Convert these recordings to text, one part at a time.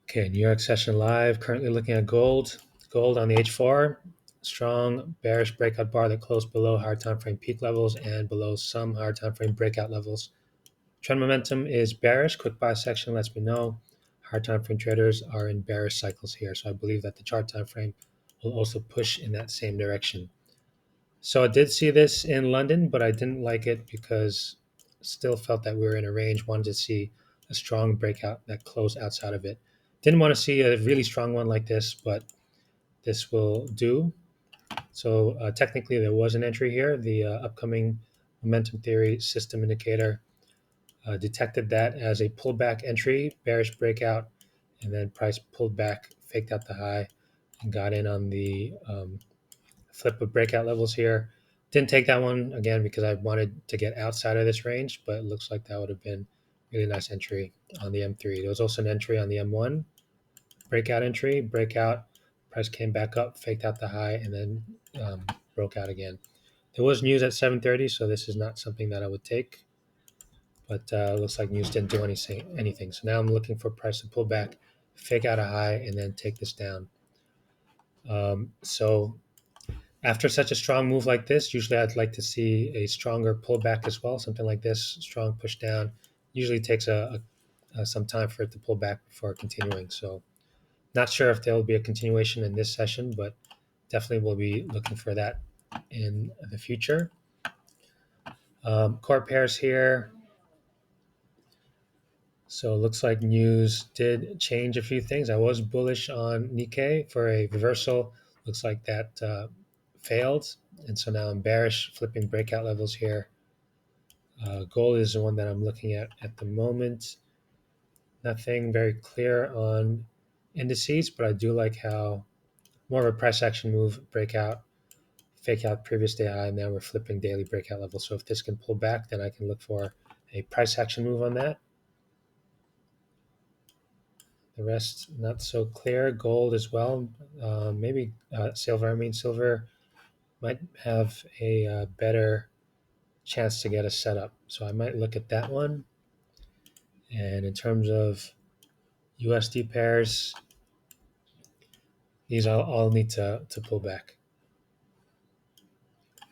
Okay, New York session live. Currently looking at gold. Gold on the H4. Strong bearish breakout bar that closed below hard time frame peak levels and below some hard time frame breakout levels. Trend momentum is bearish. Quick buy section lets me know hard time frame traders are in bearish cycles here. So I believe that the chart time frame will also push in that same direction. So I did see this in London, but I didn't like it because still felt that we were in a range. Wanted to see a strong breakout that closed outside of it. Didn't want to see a really strong one like this, but this will do. So technically, there was an entry here. The upcoming momentum theory system indicator detected that as a pullback entry, bearish breakout, and then price pulled back, faked out the high, and got in on the flip of breakout levels here. Didn't take that one again because I wanted to get outside of this range, but it looks like that would have been a really nice entry on the M3. There was also an entry on the M1, breakout entry, breakout, price came back up, faked out the high, and then broke out again. There was news at 7:30, so this is not something that I would take, but looks like news didn't do anything. So now I'm looking for price to pull back, fake out a high, and then take this down. So after such a strong move like this, usually I'd like to see a stronger pullback as well. Something like this, strong push down, usually takes some time for it to pull back before continuing. So not sure if there will be a continuation in this session, but definitely we'll be looking for that in the future. Core pairs here. So it looks like news did change a few things. I was bullish on Nikkei for a reversal. Looks like that failed. And so now I'm bearish, flipping breakout levels here. Gold is the one that I'm looking at the moment. Nothing very clear on indices, but I do like how more of a price action move, breakout, fake out previous day high, and now we're flipping daily breakout level. So if this can pull back, then I can look for a price action move on that. The rest not so clear. Gold as well. Maybe silver. I mean, silver might have a better chance to get a setup. So I might look at that one. And in terms of USD pairs, these all need to pull back.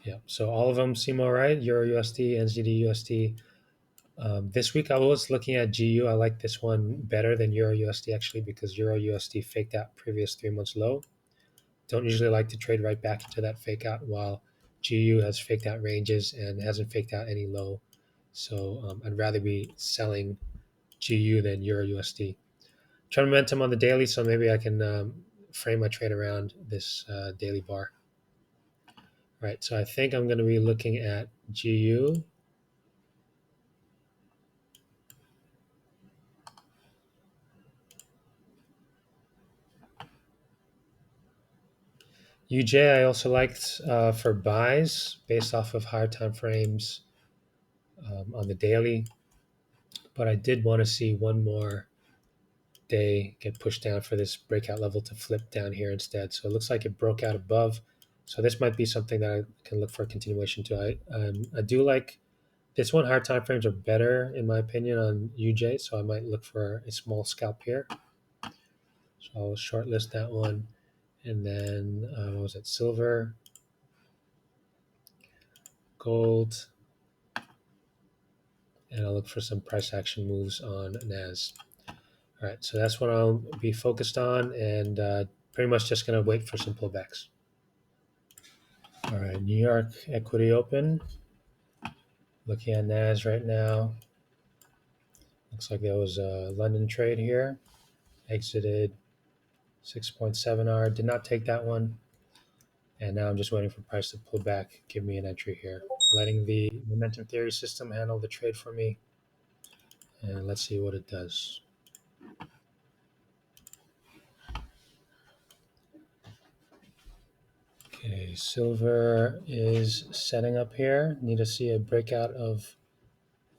Yeah, so all of them seem all right. Euro USD, NZD USD. This week I was looking at GU. I like this one better than Euro USD actually because Euro USD faked out previous 3 months low. Don't usually like to trade right back into that fake out while GU has faked out ranges and hasn't faked out any low. So I'd rather be selling GU than Euro USD. Trend momentum on the daily, so maybe I can frame my trade around this daily bar. Right, so I think I'm going to be looking at GU. UJ I also liked for buys based off of higher time frames on the daily, but I did want to see one more day get pushed down for this breakout level to flip down here instead. So it looks like it broke out above. So this might be something that I can look for a continuation to. I do like this one. Hard time frames are better in my opinion on UJ, so I might look for a small scalp here. So I'll shortlist that one, and then what was it? Silver, gold, and I'll look for some price action moves on NAS. All right, so that's what I'll be focused on, and pretty much just going to wait for some pullbacks. All right, New York Equity Open. Looking at NAS right now. Looks like there was a London trade here. Exited 6.7 hour. Did not take that one. And now I'm just waiting for price to pull back. Give me an entry here. Letting the momentum theory system handle the trade for me. And let's see what it does. Okay, silver is setting up here. Need to see a breakout of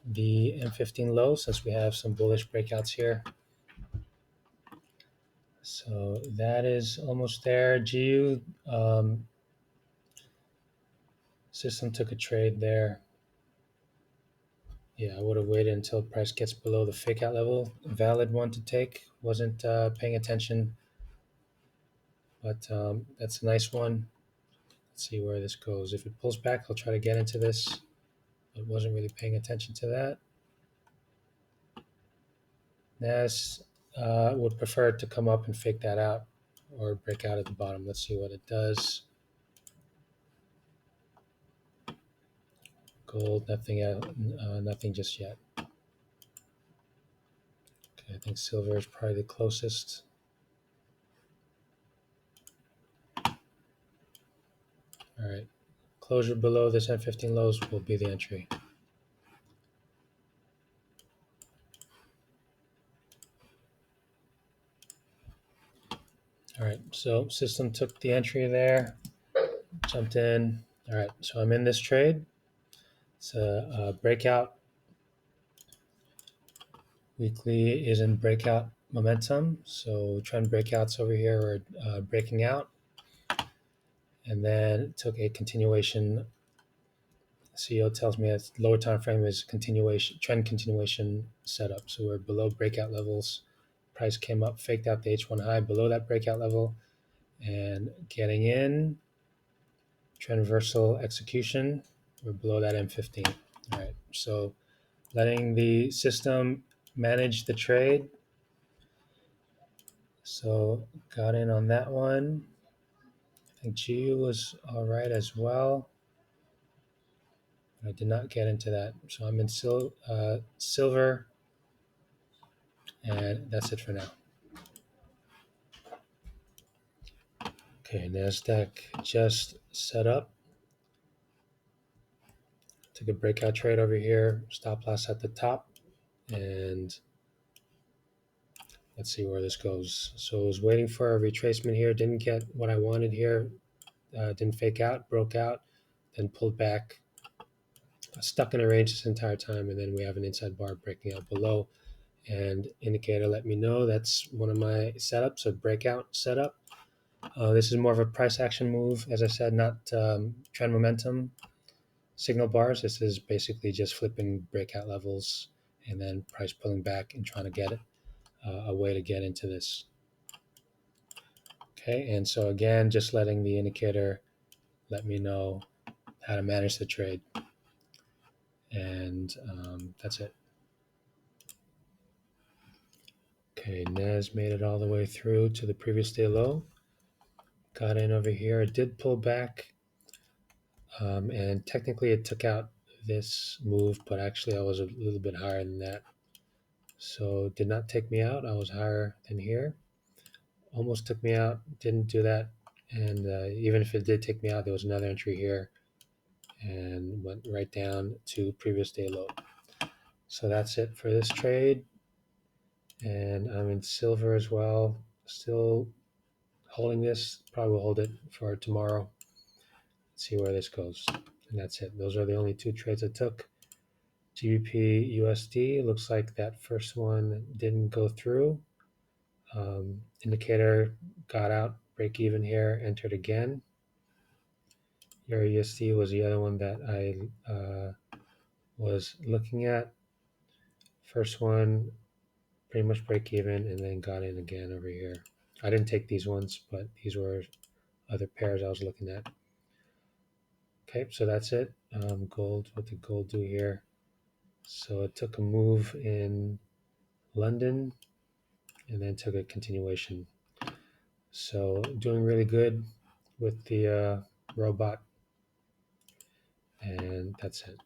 the M15 low since we have some bullish breakouts here. So that is almost there. GU system took a trade there. Yeah, I would have waited until price gets below the fake out level. Valid one to take. Wasn't paying attention, but that's a nice one. Let's see where this goes. If it pulls back, I'll try to get into this. I wasn't really paying attention to that. NAS would prefer it to come up and fake that out or break out at the bottom. Let's see what it does. Gold, nothing, nothing just yet. Okay, I think silver is probably the closest. All right, closure below this M15 lows will be the entry. All right, so system took the entry there, jumped in. All right, so I'm in this trade. It's a breakout. Weekly is in breakout momentum. So trend breakouts over here are breaking out. And then took a continuation. CEO tells me that lower time frame is continuation, trend continuation setup. So we're below breakout levels. Price came up, faked out the H1 high below that breakout level, and getting in. Trend reversal execution. We're below that M15. All right. So letting the system manage the trade. So got in on that one. I think GU was all right as well. I did not get into that. So I'm in silver, and that's it for now. Okay, NASDAQ just set up. Took a breakout trade over here, stop loss at the top, and let's see where this goes. So I was waiting for a retracement here, didn't get what I wanted here, didn't fake out, broke out, then pulled back, stuck in a range this entire time, and then we have an inside bar breaking out below. And indicator let me know that's one of my setups, a breakout setup. This is more of a price action move, as I said, not trend momentum signal bars. This is basically just flipping breakout levels and then price pulling back and trying to get it, a way to get into this. Okay, and so again, just letting the indicator let me know how to manage the trade. And that's it. Okay, NAS made it all the way through to the previous day low. Got in over here. It did pull back. And technically it took out this move, but actually I was a little bit higher than that. So it did not take me out. I was higher than here. Almost took me out. Didn't do that. And even if it did take me out, there was another entry here and went right down to previous day low. So that's it for this trade. And I'm in silver as well. Still holding this. Probably will hold it for tomorrow. Let's see where this goes. And that's it. Those are the only two trades I took. GBP USD, looks like that first one didn't go through. Indicator got out, break even here, entered again. Euro USD was the other one that I was looking at. First one, pretty much break even, and then got in again over here. I didn't take these ones, but these were other pairs I was looking at. Okay, so that's it. Gold, what did gold do here? So it took a move in London and then took a continuation. So doing really good with the robot, and that's it.